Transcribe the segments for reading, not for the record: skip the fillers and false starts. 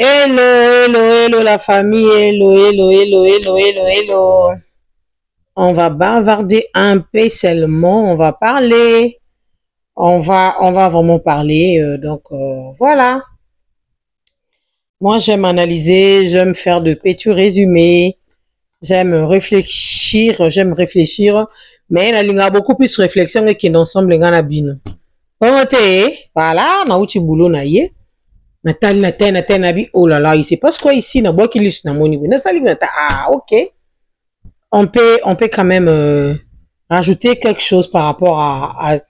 Hello, hello, hello la famille, hello, hello, hello, hello, hello, hello. On va bavarder un peu seulement, on va parler, on va vraiment parler, voilà. Moi j'aime analyser, j'aime faire de petits résumés, j'aime réfléchir, mais la ligne a beaucoup plus réflexion que l'ensemble de la bino. Voilà, na uchi boulot na ye. Nathalie, Nabi, oh là là, il se passe quoi ici? Na bois qui liste na moni. Ah, ok. On peut quand même rajouter quelque chose par rapport à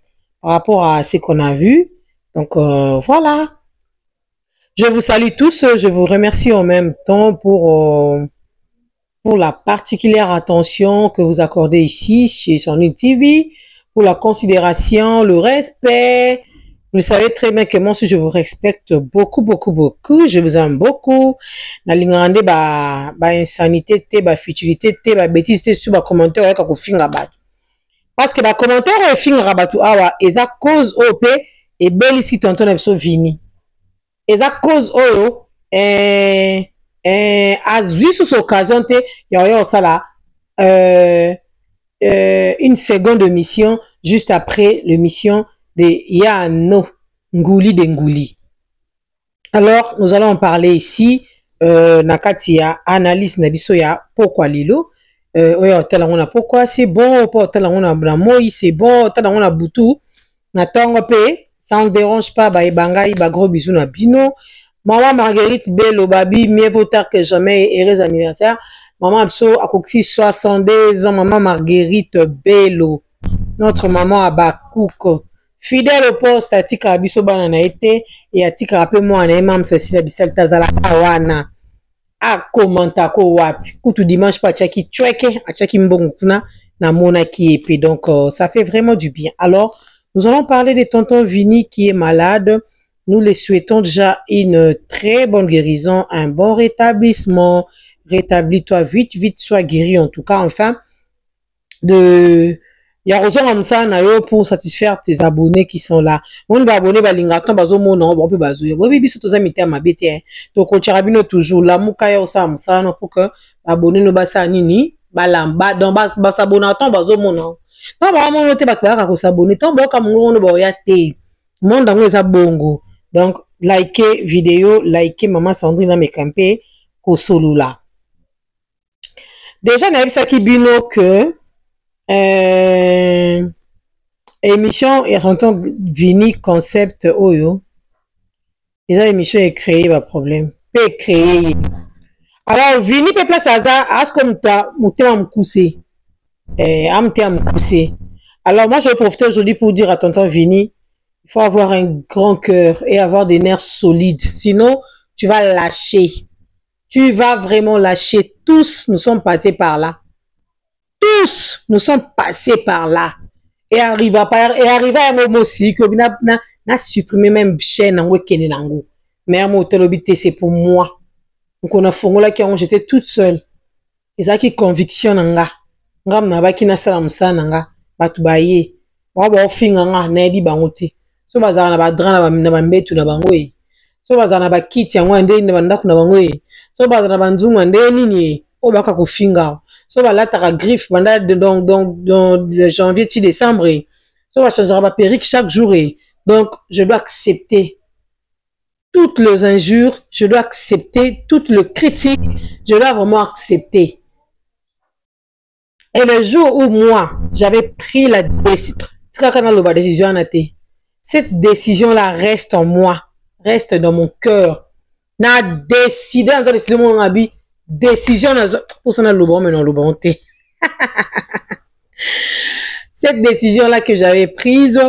ce qu'on a vu. Donc, voilà. Je vous salue tous. Je vous remercie en même temps pour la particulière attention que vous accordez ici chez Sony TV, pour la considération, le respect. Vous savez très bien que moi aussi je vous respecte beaucoup, beaucoup, beaucoup. Je vous aime beaucoup. Na lingande ba insanité te, ba futilité te, ba bêtise te, sur ba commentaire avec ko finga ba. Parce que ba commentaire finga ba tu awa, eza cause op et belisi tonton na biso vini. Eza cause oyo azwi sous occasion te ya sala une seconde mission juste après l'émission de Yano Ngouli de Ngouli. Alors, nous allons en parler ici. Nakatia analyse nabiso ya pourquoi lilo. Pourquoi c'est bon, c'est bon, on a boutou. Natongo pe, ça ne dérange pas, ba bangai, ba gros bisous na bino. Maman Marguerite Bello Babi, mieux vaut tard que jamais, heureux anniversaire. Maman Abso Akoksi 62 ans, maman Marguerite Bello, notre maman Abakouk, fidèle au poste, Atika Abiso Banana été, et Atika rappelle moi, Mam Cécile Bissel Tazala Awana, a Komantako Wapi, Koutou dimanche pas Tchaki Tchoueke, Tchaki Mbonguna, na Monaki épée. Donc, ça fait vraiment du bien. Alors, nous allons parler de tonton Vini qui est malade. Nous les souhaitons déjà une très bonne guérison, un bon rétablissement. Rétablis-toi vite, vite, sois guéri en tout cas, enfin, de... Il y a raison comme ça, pour satisfaire tes abonnés qui sont là. On va abonner, balingaton, bazo mono, on peut bazouiller. Oui, biso toza mité à ma bête, donc on tirabino toujours, la mouka yo sa moussa, pour que abonné no basa nini, balamba, dans basabonaton, bazo mono. Tant ba mono te batwa ko s'abonner, tant ba comme on ba ya te. Monde dango eza bongo. Donc, likez vidéo, likez maman Sandrine na mekampe, ko solo là. Déjà, na ça qui bino que émission et son temps Vini concept oyo. Les émission est créé pas problème. Peut créer. Alors Vini peut place hasard as comme toi mouté m'cousser. Amté m'cousser. Alors moi je vais profiter aujourd'hui pour dire à tonton Vini, il faut avoir un grand cœur et avoir des nerfs solides. Sinon, tu vas lâcher. Tu vas vraiment lâcher. Tous nous sommes passés par là. Tous nous sommes passés par là. Et arrive à un moment aussi que na supprimer même chaîne en week-end nango. Mais mon telobité c'est pour moi. Donc on a fongola qui j'étais toute seule. Et ça qui conviction nanga. Ngam na ba ki na sala msa nanga. Batu baye. Wa ba ofinga nga na ebi bangote. So bazana na ba drana na ba mbetu na bango e. So bazana ba kiti yango ande na bandaku na bango e. So bazana banzungu ande nini o baka ko finga. So ba lataka griffe banda donc de janvier ti décembre. So ba changera ba perruque chaque jour et donc je dois accepter toutes les injures, je dois accepter toutes les critiques, je dois vraiment accepter. Et le jour où moi, j'avais pris la décision, cette décision-là reste en moi, reste dans mon cœur. Na décidé, dans la décision, mon habit, décision, pour ça, le bon, mais non, le bon, cette décision-là que j'avais prise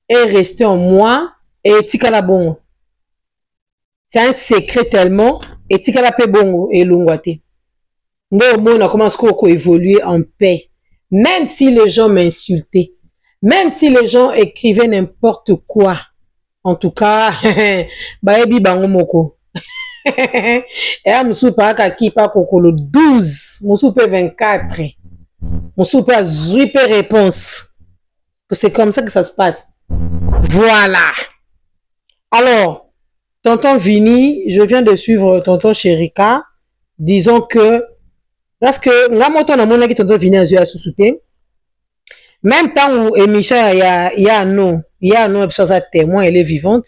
est restée en moi et tikala bon. C'est un secret tellement et tikala pe bongo et lungwate. On commence à évoluer en paix. Même si les gens m'insultaient, même si les gens écrivaient n'importe quoi, en tout cas, baebi bango moko. Et à Moussoupa kaki pa kokolo 12, Moussoupa 24, Moussoupa 8 réponses. C'est comme ça que ça se passe. Voilà. Alors, tonton Vini, je viens de suivre tonton Chérika. Disons que, parce que, là, moi, ton amour, qui tonton Vini a joué à sous-souté. Même temps où émission, il y a non, ça témoin, elle est vivante.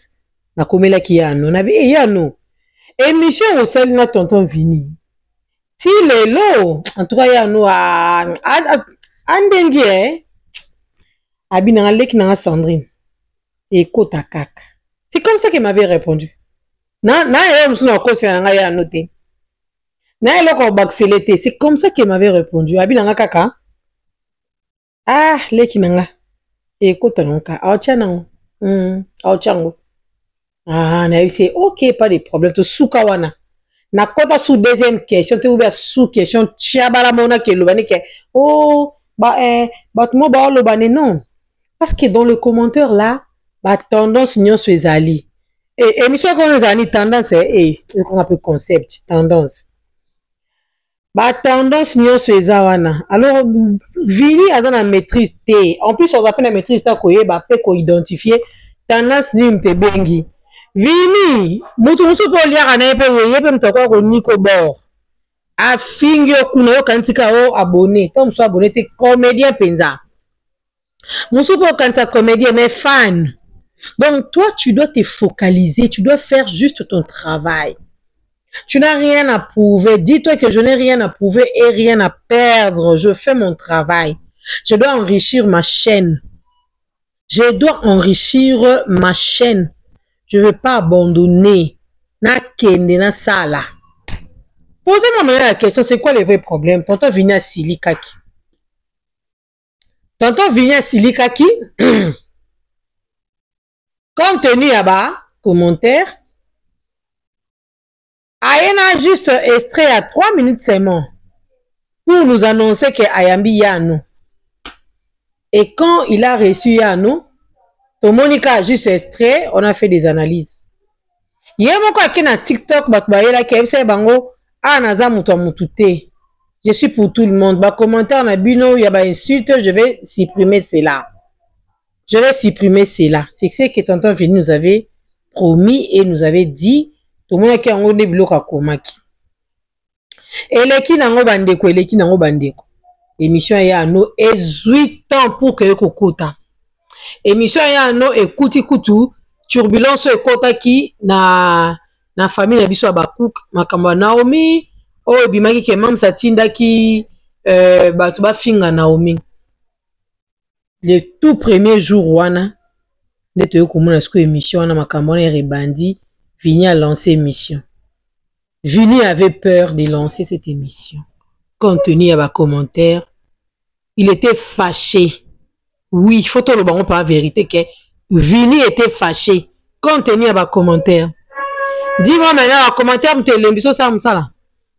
Na comme là qui y a non, il y a non. Émission au sel na tonton Vini. Si les lots, en tout cas, il y a non à Andengue, Abinanga leki na Sandrine. Et Kota Kaka. C'est comme ça qu'elle m'avait répondu. Na yo msuna ko senanga ya noté. Na yo ko bakselete, c'est comme ça qu'elle m'avait répondu. Abinanga Kaka. Ah, leki nanga. Et Kota nanga. Aocha nango. Aochango. Ah, na eu c'est OK, pas de problème. To sukawana. Na kota sous deuxième question, tu ouvert sous question tchabala mona ke lobani ke oh mo ba lobani non. Parce que dans le commentaire là, ba tendance nyon swezali. Et émission qu'on nous a dit tendance qu'on appelle concept tendance. Ba tendance nyon swezawana. Alors Vini azana maîtrise T. En plus on appelle la maîtrise ta ko ba fait ko identifier tendance ni mte bengi. Vini, mutu po liaka na yepe mtoko ko niko bord. A fingi okuno yo kantika o abonné. Tom so abonné te comédien penza. Musu po kantika comédien mais fan. Donc toi tu dois te focaliser, tu dois faire juste ton travail. Tu n'as rien à prouver. Dis-toi que je n'ai rien à prouver et rien à perdre. Je fais mon travail. Je dois enrichir ma chaîne. Je dois enrichir ma chaîne. Je ne vais pas abandonner. Na kende na sala. Posez-moi la question, c'est quoi le vrai problème? Tonton Vini à Silikaki. Tonton Vini à Silikaki. Compte tenu à bas, commentaire. Ayena juste extrait à 3 minutes seulement. Pour nous annoncer que Ayambi Yano. Et quand il a reçu Yano, Monica a juste extrait, on a fait des analyses. Yemoko akina TikTok batbayela kebse bango anaza muto mutute. Je suis pour tout le monde. Ba commentaire na bino ya ba insulte, je vais supprimer cela. Je vais supprimer cela. C'est ce que tonton Vini nous avait promis et nous avait dit. Tout le monde qui a un bloc à komaki. Eleki nango bandeko, eleki nango bandeko. Émission ya no 18 ans pour que kokota. Émission ya no ekuti kutu turbulence ekota ki na famille na biso ya Bakouk makambo Naomi o bimaki ke mam satinda ki bato ba finga Naomi. Le tout premier jour wana neto yokomona siko émission na makambo na rebandi Vini a lancé émission. Vini avait peur de lancer cette émission. Compte tenu à bas commentaires, il était fâché. Oui, il faut tout le bon par vérité que Vini était fâché. Compte tenu à bas commentaires. Dis-moi maintenant, à commentaire, m'te l'ambition ça m'sala.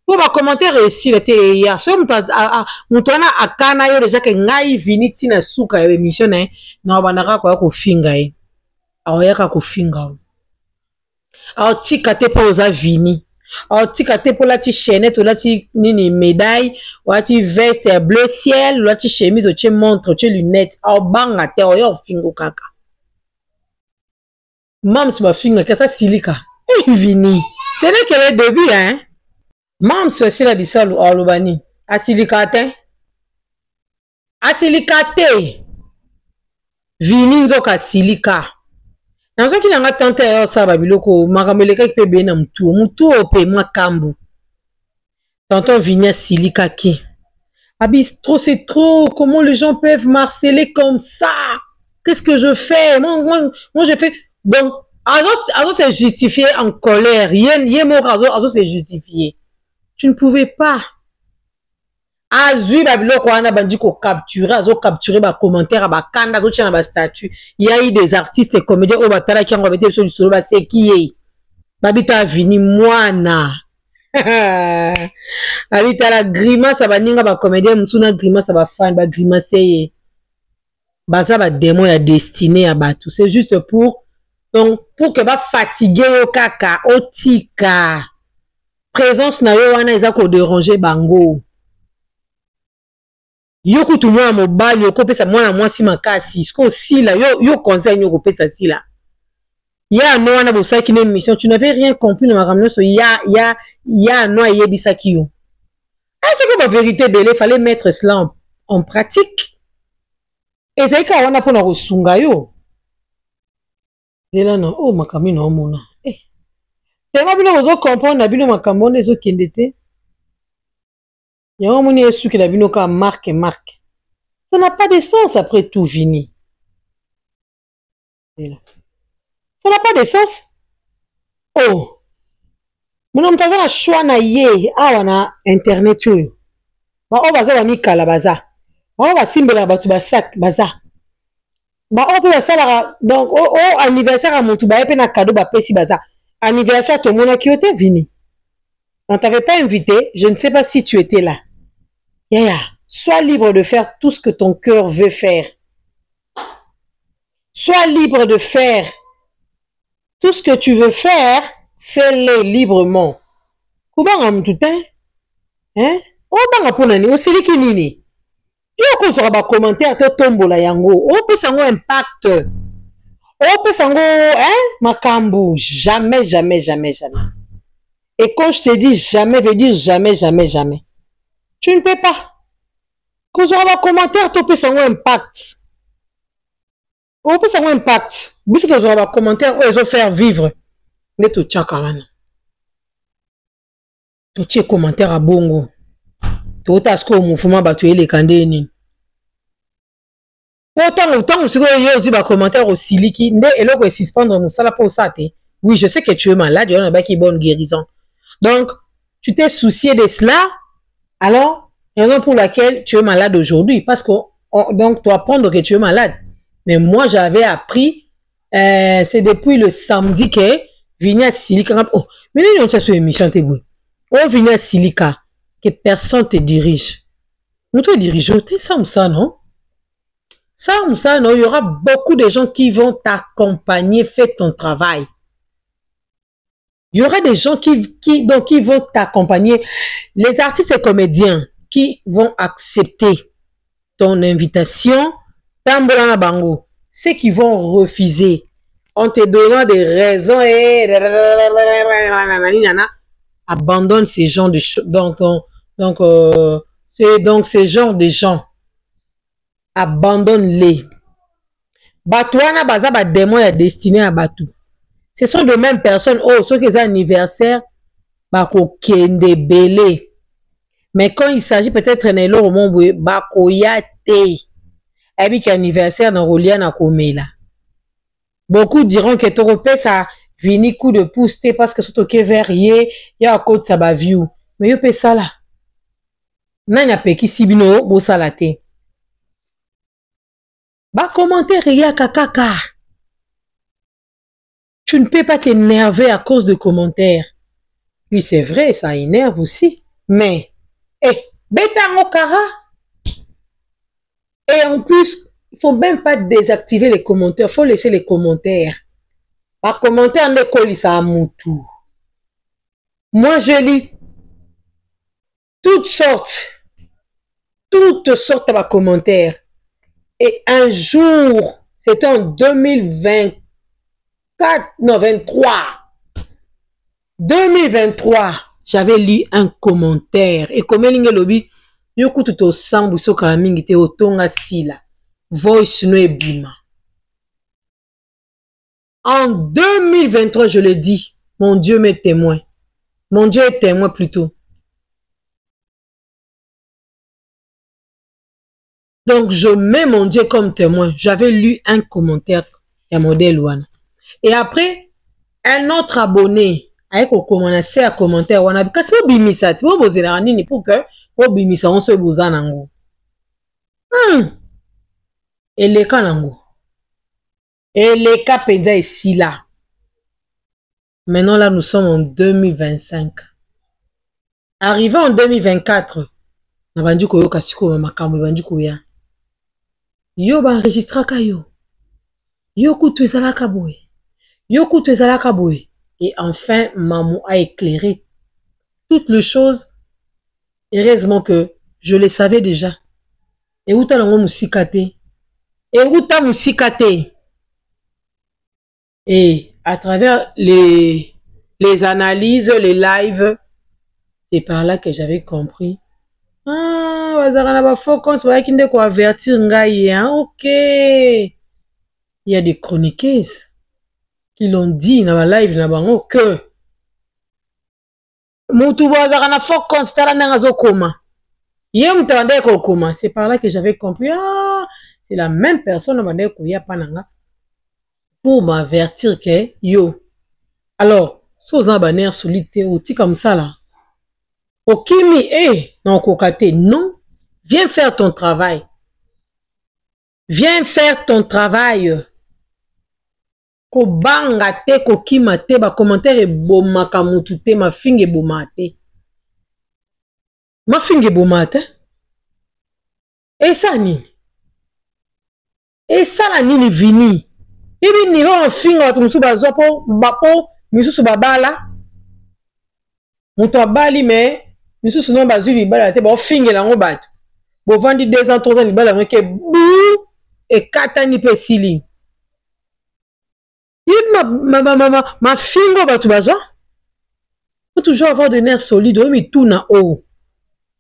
Pour bas commentaire ici, était hier. So m'tona akana yo déjà que ngai Vini tina suka émission na banaka kwa ko finga e. Aoyaka ko finga. Alors tika te poza Vini. Alors tika te pour la ti chaînette ou la ti nini médaille ou la ti veste bleu ciel ou la ti chemise ou ti montre ou ti lunettes. Alors banga te oyo fingo kaka. Mam si ma finga kasa silika. Eh Vini. Ce n'est que le début hein. Mam si aussi la bisal ou alobani. Asilikate. Asilikate. Vini nzoka silika. Nazo ki nanga tante ya sa babiloko makamoleka ki pe be na mutu ope mwa kambu. Tonton Vini Silika ki. Abi trop c'est trop, comment les gens peuvent marceler comme ça? Qu'est-ce que je fais? Moi je fais bon, Azo s'est justifié en colère. Yemo Azo s'est justifié. Tu ne pouvais pas. Azui babiloko wana bandi ko capturer azo capturer ba commentaire ba kanda azo tia na ba statut. Il y a eu des artistes et comédiens au batala qui ont rebêté sur du solo ba c'est qui est babita Vini mwana. Abita la grimace ba ninga ba comédien msuna grimace ba fan ba grimacer. Baza ba démon ya destiné à batu. C'est juste pour donc pour que ba fatiguer au kaka otika. Présence na yo wana eza ko déranger bango. Yo kutu mwana mobali yo kopesa mwana mwasi makasi siko sila yo conseil yo kopesa sila Il y a un an, on a qui une émission. Tu n'avais rien compris de ma ramener. Il y a un an, il y a bisaki. Est-ce que la vérité, il fallait mettre cela en pratique? Et c'est quand on a pour nous sunga yo. C'est là non. Oh makami no mona. Eh. Tu vas bien vous comprendre na bino makambo les autres qui ndete. Il y a un moni esu qui la bino ka marque. Ça n'a pas de sens après tout fini. Ça n'a pas de sens. Oh. Mon mtaza na choix na ye awa na internet yo. Ba o baza ba mikala baza. Ba o ba simbela batu ba sac baza. Ba o pe basala donc o anniversaire à mutu ba pe na cadeau ba pesi baza. Anniversaire to mona ki ote vini. On t'avait pas invité, je ne sais pas si tu étais là. Yaya, sois libre de faire tout ce que ton cœur veut faire. Sois libre de faire tout ce que tu veux faire, fais-le librement. Kubanga mtutin? Hein? O banga pona ni osiliki nini? Yo ko sera ba commentaire to tombola yango. O pesa ngo impact. O pesa ngo makambu, jamais. Et quand je te dis jamais, veut dire jamais. Tu ne peux pas. Quand tu auras un commentaire, tu peux savoir impact. On peut savoir impact. Si tu auras un commentaire, ils vont faire vivre. Mais tu as quand même. Tu as un commentaire à bongo. Tu as un mouvement battu les candés. Autant tu as un commentaire au siliki. Et là, tu suspendre nous ça pour ça. Oui, je sais que tu es malade. Il y a une bonne guérison. Donc, tu t'es soucié de cela. Alors, raison pour laquelle tu es malade aujourd'hui. Parce que, donc, tu apprends que tu es malade. Mais moi, j'avais appris, c'est depuis le samedi que Vinia Silika. Oh, mais nous, on a sur l'émission, t'es beau. Oh, Vinia Silika, que personne te dirige. Nous te dirigeons, t'es ça ou ça, non? Ça ou ça, non? Il y aura beaucoup de gens qui vont t'accompagner, fais ton travail. Il y aura des gens qui vont t'accompagner. Les artistes et comédiens qui vont accepter ton invitation, tambolana bango. Ceux qui vont refuser en te donnant des raisons et abandonne ces gens de choses. Donc ces genres de gens. Abandonne-les. Batouana baza ba démon ya destiné à Batou. Ce sont de mêmes personnes, oh, ceux qui ont anniversaire, bako kende belé. Mais quand il s'agit peut-être d'un élo au monde, bako yate. Et puis anniversaire dans Rolia na komela. Beaucoup diront que tu repères ça, vini coup de pouce, parce que c'est ok vers yé, ya côté ça ba view. Mais yo pe ça là. Nanya peki sibino, bo salate. Ba commentaire ya kakaka. Tu ne peux pas t'énerver à cause de commentaires. Oui, c'est vrai, ça énerve aussi. Mais, bêta mokara. Et en plus, il ne faut même pas désactiver les commentaires. Il faut laisser les commentaires. Par commentaire, ne colissa à mon tour. Moi, je lis toutes sortes de commentaires. Et un jour, c'était en 2023. 2023, j'avais lu un commentaire. Et comme il y a lobby, yoku tout au sambu so kalamingi te otonga sila. Voice no ebima. En 2023, je le dis, mon Dieu m'est témoin. Mon Dieu est témoin plutôt. Donc, je mets mon Dieu comme témoin. J'avais lu un commentaire à modèle Wana. Et après, un autre abonné, avec au commentaire à commentaire, on a dit que c'est pas bimisa, tu vois, vous avez pour que vous bimisa, on se vous en ango. Et les cas nango. Et les cas pédia ici là. Maintenant là, nous sommes en 2025. Arrivé en 2024, on a dit que yo kasiko makambo, on a dit que yo ba enregistra kayo. Yo kutu ezalaka boye. Yo kutu ezalaka boye. Et enfin, maman a éclairé toutes les choses. Heureusement que je le savais déjà. Et où t'as l'ango musikate? Et où t'as musikate? Et à travers les analyses, les lives, c'est par là que j'avais compris. Ah, bazara na faux compte, c'est qui ndeko avertir ngai, hein? Ok. Il y a des chroniqueuses qui l'ont dit dans la live na bango que mutu bazara na faux compte tala nanga zokoma. Yé mutande ko koma, c'est par là que j'avais compris. Ah, c'est la même personne mande ko ya pananga pour m'avertir que yo. Alors, sous un banner solide outil comme ça là. Okimi, non, kokate, non. Viens faire ton travail. Viens faire ton travail. Ko banga te, ko kima te, ba commentaire boma kamutu te, ma finge boma te. Ma finge boma te. Et ça ni. Et ça la ni vini. Ibi ni va en finge watu musu bazo po, bapo, misusu babala. Mutu abali me, misusu non bazu libala te, ba finge la ngobat. Bo vandi 2 ans, 3 ans libala mweke bou. Et katani pe sili. Ma fingo batu bazwa. Faut toujours avoir des nerfs solides. Mais tout na haut.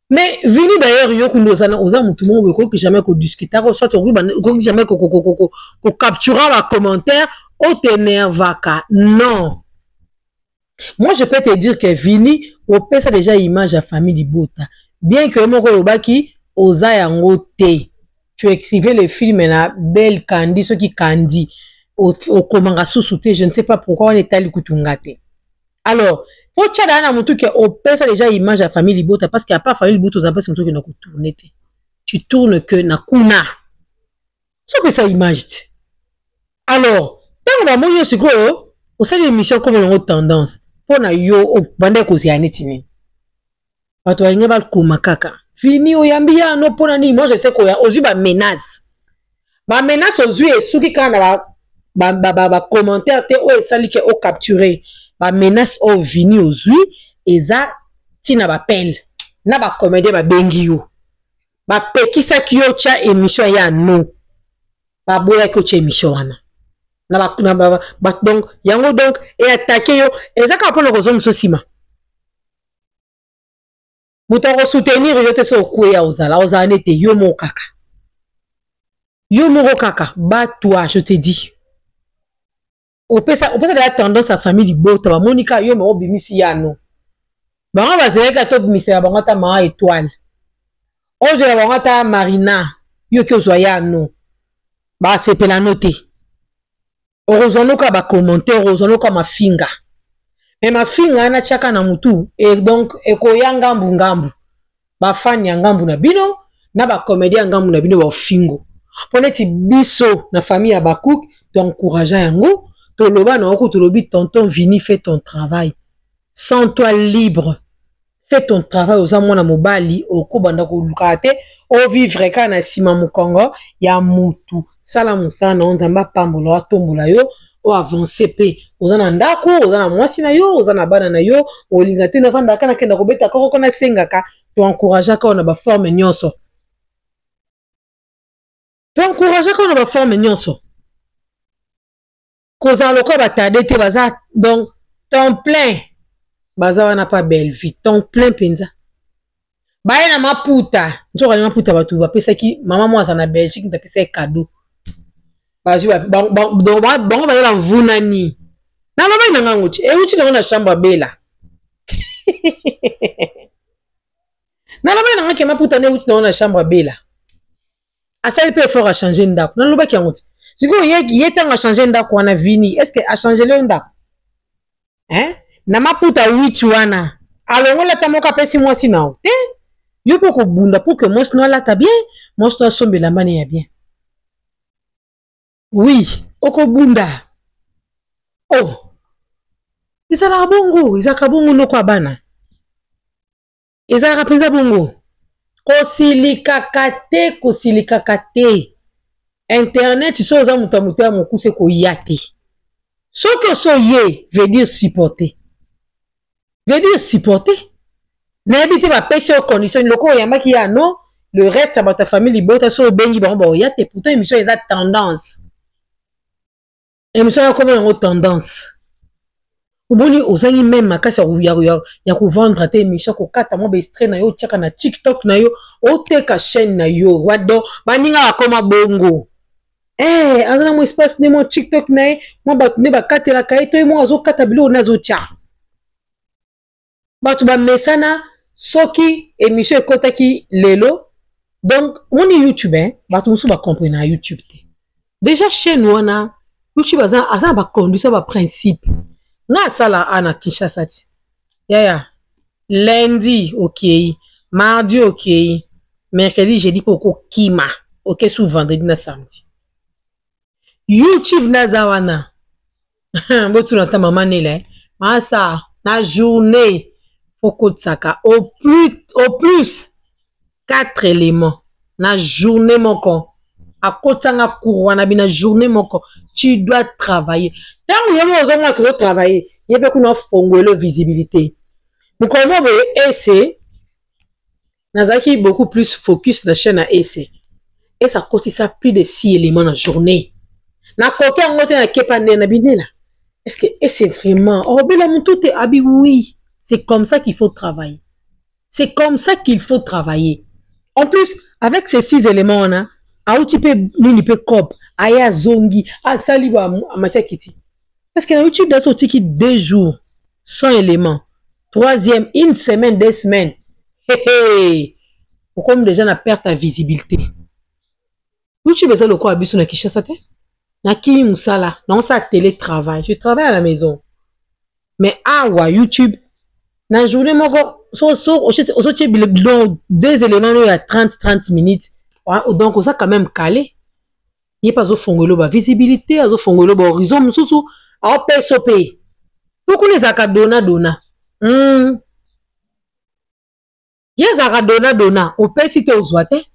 Mais vini d'ailleurs yo kundozana oza mutu mo ko jamais ko discuter ko soit ko jamais ko capturer la commentaire o t'énervaka. Non. Moi je peux te dire que vini o pesa déjà image à famille Libota. Bien que moko lobaki oza yango te. Tu écrivais les films là, Belle Candy, ceux qui Candy, au Komanga sous-souté, je ne sais pas pourquoi on est allé Koutungate. Alors, faut que tu aies un que au pèse déjà image à la famille Libota, parce qu'il n'y a pas famille Libota, aux empêches, c'est un truc qui n'a pas tourné. Tu tournes que na kuna. C'est que ça image. Alors, tant que moi, je suis gros, au sein de l'émission, comme on a tendance, pour na yo, au bandé kosi anetini. Pato a pas le komakaka. Fini oyambia no pona ni moi je sais qu'on a ozu ba menace. Ba menace ozu et souki kana ba commentaire te o esali ke o capturer. Ba menace o vini ozu eza tina ba pelle. Na ba comédien ba bengi yo. Ba pekisa ki yo cha émission ya no. Ba boya ko cha émission wana. Na ba donc yango donc et attaquer yo ezaka pona ko zo msosima. Mutoko soutenir yote so kuya ozala nete yo mo kaka. Yo mo kaka, ba toi je te dis. On peut ça de la tendance à famille Libota, ba Monica yo mo bimisi ya no. Ba ba zeka to bimisi ya bangata ma étoile. Oje la bangata Marina, yo ke zoya no. Ba se pela noter. Orozono ka ba commentaire, orozono ka ma finga. Mais ma finga na chaka na mutu et donc ekoya ngambu ba fan ya ngambu na bino na ba comédien ngambu na bino ba fingo poneti biso na famille ya Bakouk to encourager yango to loba na oko to lobi tonton Vini fais ton travail sens toi libre fais ton travail aux amona mobali oko banda ko lukate o vivre ka na sima mukongo ya mutu sala musana na nzamba pambola wa tombola yo o avancer pe ozana ndako ozana mwasi na yo ozana bana na yo olinga te na vanda kana kenda kobeta koko na sengaka to encourager ka na ba forme nyonso koza loko batade te baza donc ton plein baza wana pa belle vie ton plein penza baye na maputa nzoka na maputa batu bapesa ki mama mwaza na Belgique ndapesa cadeau bango baye la vunani na loba inanga nguti uti na chambre bela na loba inanga ke maputa ne uti na chambre bela asali pe fort a changer ndako na loba ki nguti siko ye tanga changer ndako wana Vini est-ce que a changer le ndako na maputa uti wana alongola tamoka pesi mwasi nao te yo poko bunda pour que mwasi no lata bien mwasi no sombela mane ya bien. Oui, okobunda. Oh. Izala bongo, izaka bongo no kwa bana. Izala penza bongo. Kosilika kate. Internet so za mutamuta mokuse ko yate. Ce que so ye veut dire supporter. Na habite ba pèse aux conditions loko yamaki ya no, le reste à ta famille Libota so bengi ba yate pourtant émission eza tendance. Émission a comme une tendance. Omoni ozangi même makasi ya ko vendre tes émission ko kata mo bestre na yo tchaka na TikTok na yo oteka chaîne na yo wado baninga bakoma bongo azana mo espace ne mo TikTok na ye mo batu ne bakatela ka to mo azokata bilo na zotia batu ba mesana soki émission ekotaki lelo donc on est YouTube batu musu ba comprendre na YouTube te déjà chaîne wana YouTube azana ba conduire ba principe na sala ana Kinshasa ti yaya lundi ok mardi ok mercredi jeudi poko kima ok sous vendredi na samedi YouTube na zawana botu na ta mama nele masa na journée foko tsaka au plus 4 éléments na journée moko à kotanga courwana bina journée moko tu dois travailler tant yemo ozonga ko travailler yebe kuna fongolo visibilité mukomo boye ese nazaki beaucoup plus focus na chaîne à ese et ça cotisa plus de 6 éléments dans journée na koke ngote na kepa na binela est-ce que c'est vraiment oh bela tout est abi oui c'est comme ça qu'il faut travailler c'est comme ça qu'il faut travailler en plus avec ces 6 éléments on a tu peux nini pe cop aya zongi asali ba amatia kiti parce que na YouTube dans sorti qui 2 jours 100 éléments troisième une semaine 2 semaines pour comme déjà na perte ta visibilité YouTube ça le quoi abiso na Kinshasa te na kimi musala na ça télétravail je travaille à la maison mais awa YouTube na journée moko so 2 éléments à 30 minutes donc ça quand même calé il pas au fongolo ba visibilité au fongolo ba horizon mususu a PSOP beaucoup les akadona dona yes akadona dona au pesi te ozwate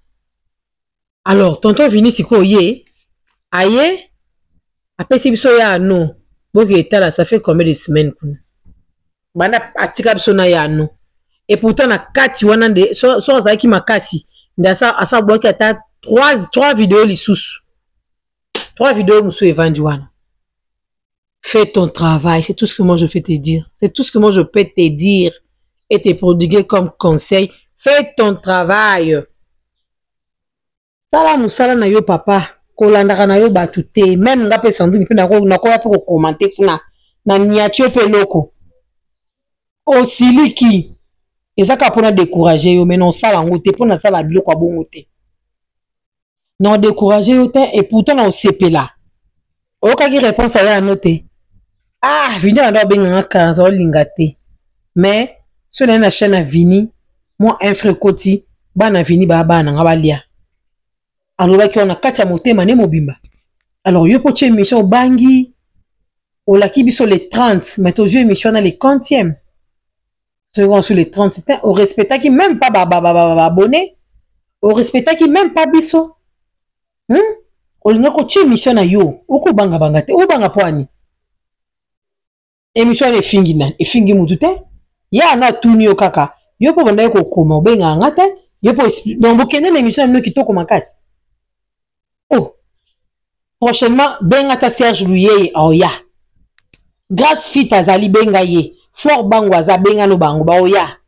alors tonton vini siko ye aye apesi biso ya no boki etala ça fait combien de semaines kuna banda atika biso na ya no et pourtant na kati wana de so azaki makasi ndasa asa bloqué ata 3 vidéos lisusu 3 vidéos musu evandi wana fais ton travail c'est tout ce que moi je fais te dire c'est tout ce que moi je peux te dire et te prodiguer comme conseil fais ton travail tala musala na yo papa kolandaka na yo batu te même nga pe sandini pe nakoya pe kokomante kuna na niatio pe loko osiliki ezaka mpona décourager yo mais non sala ngo te mpona sala biloko ya bongo te non décourager yo te et pourtant na osepela okaki réponse aya no te vini ando abenganga kanza olinga te mais so na chaîne vini moi un frère koti bana vini bana nga balia alobaki wana kati ya motema ne mobimba alors yo potie émission bangi olaki biso les 30 mais to jeu émission na les 40e sur les 30 on respecta qui même pas abonné on respecta qui même pas biso olinga ko tie émission na yo oko banga te o banga poani émission na efingi mutu te ya na tuni yo kaka yo po banda ko koma obenga ngata yo po donc bokende na émission na kitoko makasi prochainement benga ta Serge Luyeye oya grâce fit azali benga ye Flore Bango aza benga no bango ba oya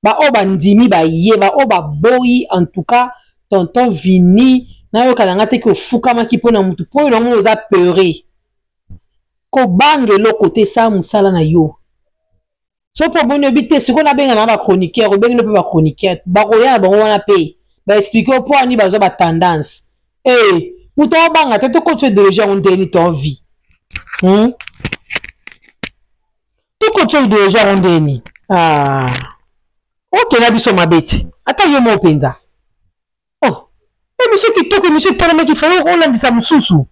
ba oba ndimi ba ye ba oba boyi en tout cas tonton Vini na yo kalanga te ko fukama ki pona mutu po no mo za peuré ko bange lo côté ça musala na yo so po bonne bité ce qu'on a benga na ba chroniqueur o benga no ba chroniqueur ba ko ya ba wana pe ba expliquer po ani ba zo ba tendance muto banga te to ko tu de gens on deni ton vie tu de gens on deni ok na biso mabeti ata yo mo penza monsieur kitoko monsieur talama ki falo olandisa mususu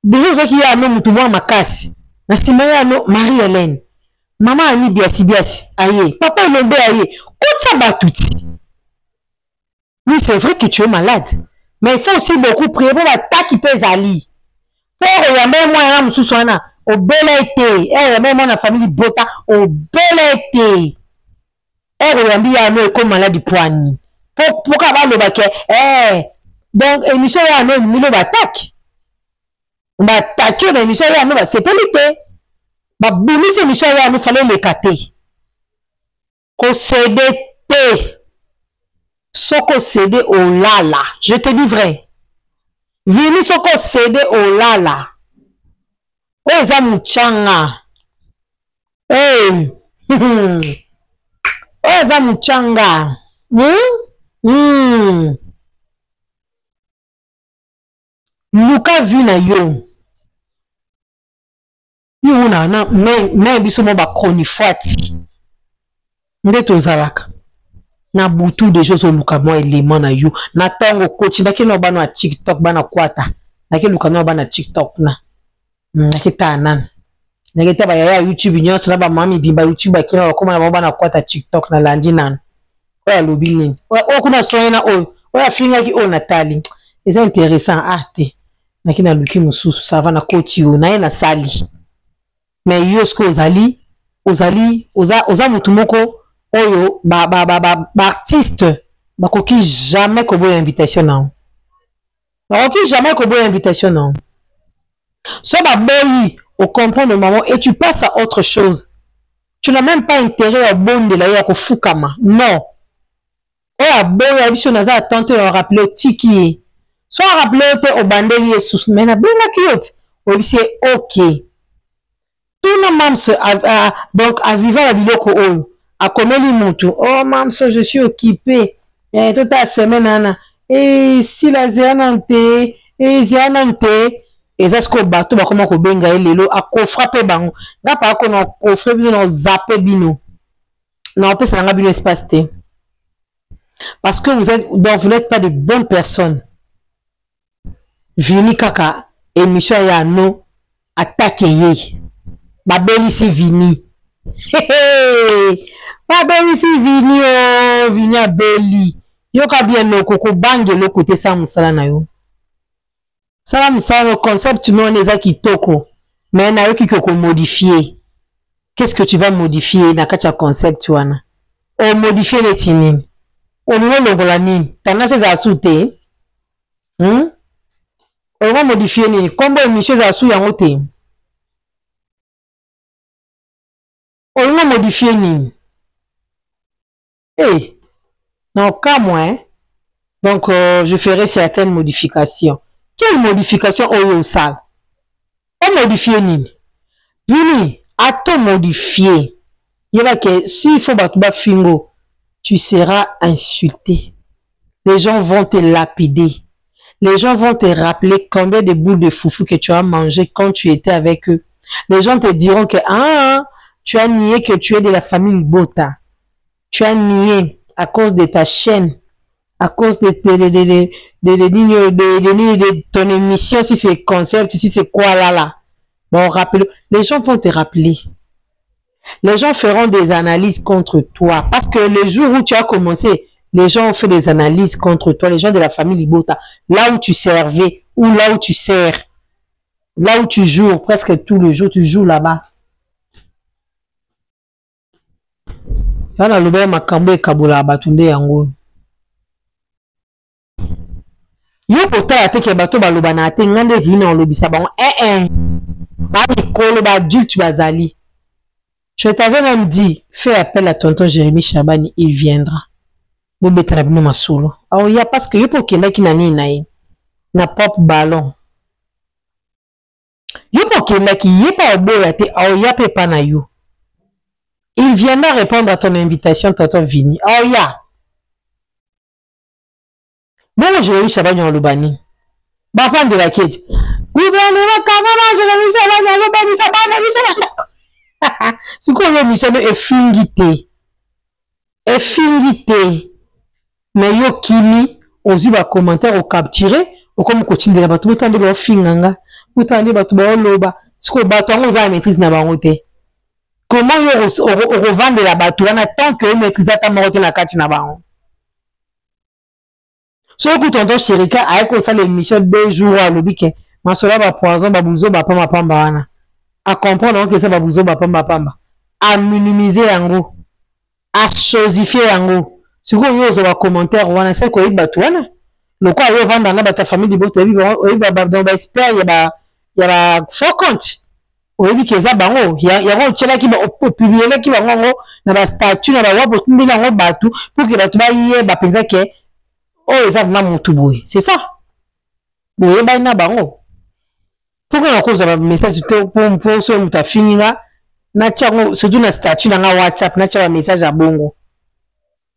déjà qui a no mutu mwa makasi na sima ya no Marie-Hélène maman ani biasi aye papa lombe aye kotsa batuti oui c'est vrai que tu es malade mais il faut aussi beaucoup prier pour la ta qui peut zali pour ya même moi na mususu wana au bel été même moi na famille bota au bel été yambi ya no comme malade poigne pourquoi ba le baké donc émission ya no milo batak na émission ya no ba c'est pelité babimisi émission ya nous fallait leka te kosede te soko cédé au lala, je te dis vrai. Vini soko cédé au lala. Eza muchanga. Hey. Eza muchanga. Luka vina yo. Yo na mais biso mo ba chronifuati. Ndeto zalaka. Na butu de choses luka mo élément na yo. Na tango coach ndaki no bana TikTok bana kwata. Naki luka no bana TikTok na. Naki tanan. Naki ta ba ya YouTube nyonso na ba mami bimba YouTube akina bakoma na bana kwata TikTok na landi nan. Oya lobi nini. O kuna soye na oyo. Oya finga ki o Nathalie. C'est intéressant te. Naki na luki mususu ça va na coach yo na ye na sali. Mais yo sko oza mutu moko oyo ba artiste bakoki jamais koboya invitation na. Bakoki jamais koboya invitation na. So ba boyi au comprendre maman et tu passes à autre chose. Tu n'as même pas intérêt à bon de la ya ko fukama. Non. Oya boya biso naza tenter de rappeler tiki. Soit rappeler te au bandeli Jesus mais na benga kiot. Obi c'est OK. Tout le monde donc à vivre la biloko oyo a komeli mutu oh mamso je suis occupé toute la semaine ana et si la zianante et zianante et ça ce que bato ba comment ko benga lelo a ko frapper bango nga pa ko no ko frapper bino zapper bino non peut ça nga bino espace té parce que vous n'êtes pas de bonnes personnes. Vini kaka émission ya no attaquer ye babeli si vini. Babeli si vini oh vini abeli. Yo ka bien no koko bange le côté sa musala na yo. Sala musala le concept non les kitoko. Mais na yo ki koko modifier. Qu'est-ce que tu vas modifier na kacha concept wana? O modifier les tinini. O no longola nini? Tana se za soute. O va modifier nini? Kombo émission za su yango te. On a modifié ni. Eh, dans le cas moi, donc je ferai certaines modifications. Quelle modification au sale? On modifie ni. Vini, à tout modifier. Il va que s'il faut battre fingo, tu seras insulté. Les gens vont te lapider. Les gens vont te rappeler combien de boules de foufou que tu as mangé quand tu étais avec eux. Les gens te diront que tu as nié que tu es de la famille Bota. Tu as nié à cause de ta chaîne, à cause de ton émission, si c'est concept, si c'est quoi là. Bon, rappelle, les gens vont te rappeler. Les gens feront des analyses contre toi. Parce que le jour où tu as commencé, les gens ont fait des analyses contre toi, les gens de la famille Bota. Là où tu servais, ou là où tu sers, là où tu joues, presque tout le jour, tu joues là-bas. Yana lobe makambo ekabula batunde yango. Yo potala teke bato baloba na te ngande vina olobisa bango ba mikolo ba adulte bazali. Je t'avais même dit fais appel à tonton Jérémy Chabani, il viendra. Bobeta bino masolo. Ah ya parce que yo pokenda ki na nini na ye. Na pop ballon. Yo pokenda ki ye pa oboya te ah ya pe pa na yo. Il viendra répondre à ton invitation, tonton Vini. Oh, ya. Bon, Jérémy Chabani en Lubani. Bafan de la quête. Gouvernement, comment Jérémy Chabani en Lubani, ça va, ce qu'on a mis, c'est effingité. Effingité. Mais yo kimi, on dit, commentaire, au capturé, au comme continue de la bateau, autant de leur finganga, autant de bateau, loba, ce qu'on bateau, on a maîtrise na baroté. Comment on revend de la bateau tant que maîtrise ta marotte na kati na baron. So que tonton Chérika a écouté l'émission 2 jours à l'obike, ma sola ba poison ba bouzo ba pamba pamba wana. À comprendre que ça ba bouzo ba pamba pamba. À minimiser yango. À chosifier yango. Si vous avez un commentaire wana c'est quoi bateau wana. Le quoi yo vendre na ba ta famille de bote bi ba dans ba espère ya ba faux compte. oyebi ke eza bango yango otyelaki opublielaki bango yango na bastatut na bawapo otindeli yango bato pour ke bato bayeba mpenza ke oyo eza vraimen motu boye c'est ça boyebani na bango pourke nakozwa bamessage te mpo soki moto afini nga natya yango surtout na statut na nga whatsapp natya bamessage ya bongo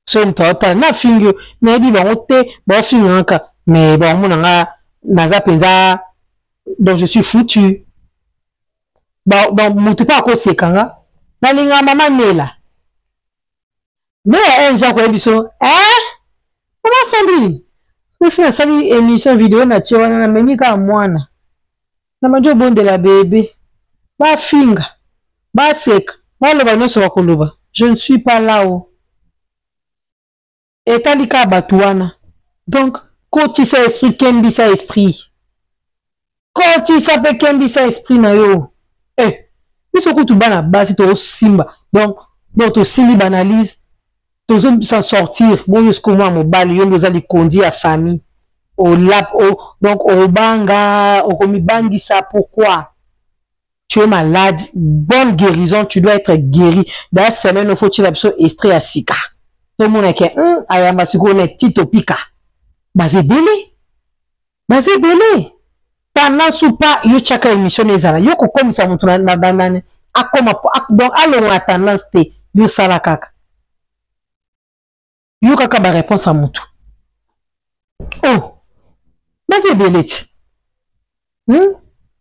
soki moto aotala nafingi yo nayebi bango te baofinga ngaka mais baomona nga naza mpenza donc je suis foutu donc moto mpe akoseka nga nalinga mama nela nde ya un genre koyebi biso mama Sandrine osi nasali émission vidéo na tie wana namemi kaka mwana na manjo obondela bebe bafinga baseka baloba nyonso bakoloba je ne suis pas là-haut etali kaka bato wana donc kotisa esprit kembisa esprit kotisa mpe kembisa esprit na yo biso kutu bana basi tosimba donc tosimbi banalise tozo s'en sortir bon jusqu'au mois mobali yo ndoza likondi ya famille donc obanga okomibangisa pourquoi tu es malade bonne guérison tu dois être guéri dans semaine faut tu la biso extrait ya sika to mona ke ayamba siko na tito pika bazebele tana supa yo chaka émission ezala yo kokomisa mutu na akoma donc alonga tendance te yo sala kaka yo kaka ba réponse à mutu bazebele ti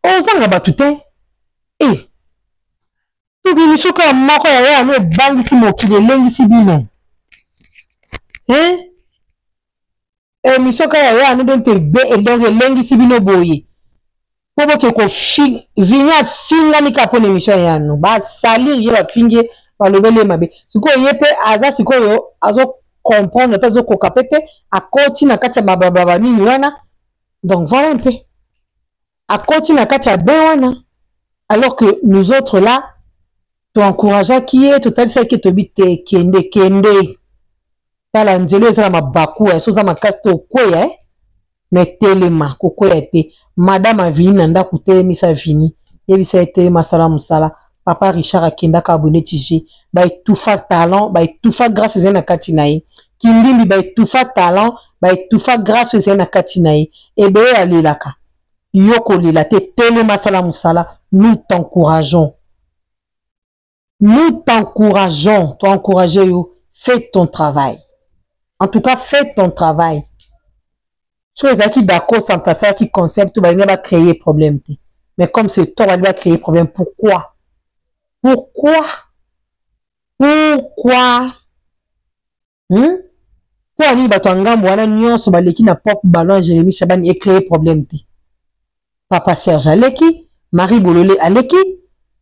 ozanga batu te émission kaka moko ya yana ebangisi mokili elengisi bino émission kaka ya yana donc elengisi bino boye po boke vini afingani kaka mpona émission yano basalir ye bafingi balobeli ye mabe sikoyo ye mpe aza sikoyo azokomprendre mpe azokoka mpe te akoti na kati ya bababa nini wana donc voilà un peu akoti na kati ya be wana alors que nous autres là toencourageaki ye totalisaki tobi te kende tala nzelo ezala mabaku ya so za makasi te okweya mais telema kokweya te madame avini na ndako telemisa vini yebisa ye telema asala mosala papa Richard akendaka abone tije baetufa talent baetufa grâce ezali na kati na ye kindimbi baetufa talent baetufa grâce ezali na kati na ye ebe oyo alelaka yo kolela te telema asala mosala nous t'encourageons t'encourager yo fais ton travail en tout cas fais ton travail so ezalaki d'accord sans ça qui concept balinga ba créer problème te mais comme c'est toi va créer problème pourquoi pour ani bato ngambo wana nyonso baleki na pop ballon Jérémy Chabani et créer problème te papa Serge aleki Marie Bololé aleki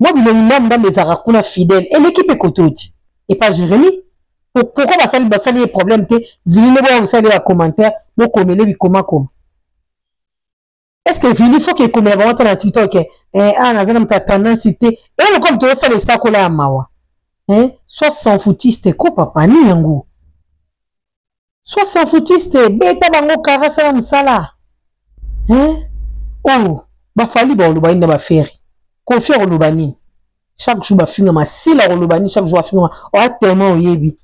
moi bilongi ndambe ezaka kuna fidèle et l'équipe est côté et pas Jérémy pourquoi basali les problèmes te vini bo vous savez les commentaires bo komele bi koma est-ce que vini faut que komela ba wata na TikTok nazana mta tendance te et comme to ça les sakola ya mawa soit sans foutiste ko papa ni yango soit sans foutiste beta bango karasa na musala ba fali ba oloba ina ba feri confier oloba nini chaque jour ba finga masila oloba nini chaque jour ba finga o tellement oyebi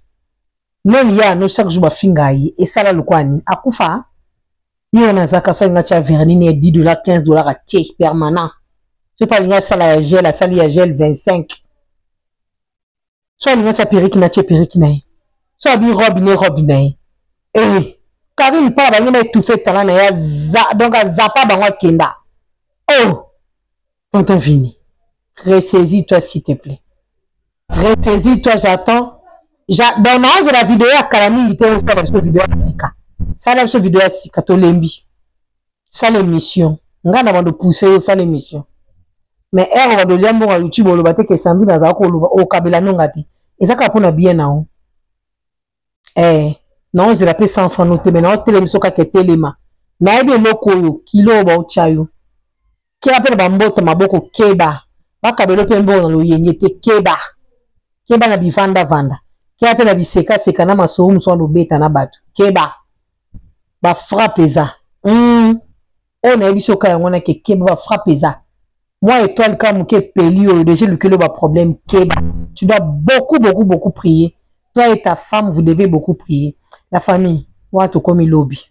non ya no chaque jour ba finga yi et ça là le quoi ni akufa yo na zaka so nga cha vernis et $10 $15 à tiers permanent c'est pas nga sala ya gel la sali ya gel 25 so nga cha periki na che periki na yi so bi robinet Karine pas ba ngema tout fait talent na ya donc azapa bango kenda tonton Vini ressaisis-toi s'il te plaît ressaisis-toi j'attends dans la vidéo à Kalami était aussi la vidéo à Sika ça la vidéo à Sika to lembi ça l'émission nga na bando pousser ça l'émission mais on va de liambo à YouTube le baté que samedi na za ko o kabela nonga te ezaka pona bien na on non je l'appelle 100 francs noté mais non télémission ka telema na ebe lokoyo kilo ba uchayo ki appelle ba mboto maboko keba ba kabelo pembo na lo yengete keba na bivanda vanda qui appelle la biseka seka na masoum so no beta na bato keba ba frappe za on a biso ka ngona ke keba ba frappe za Moi, étoile, comme que Pélio, déjà, le problème, tu dois beaucoup prier. Toi et ta femme, vous devez beaucoup prier. La famille, moi, tout comme il lobby.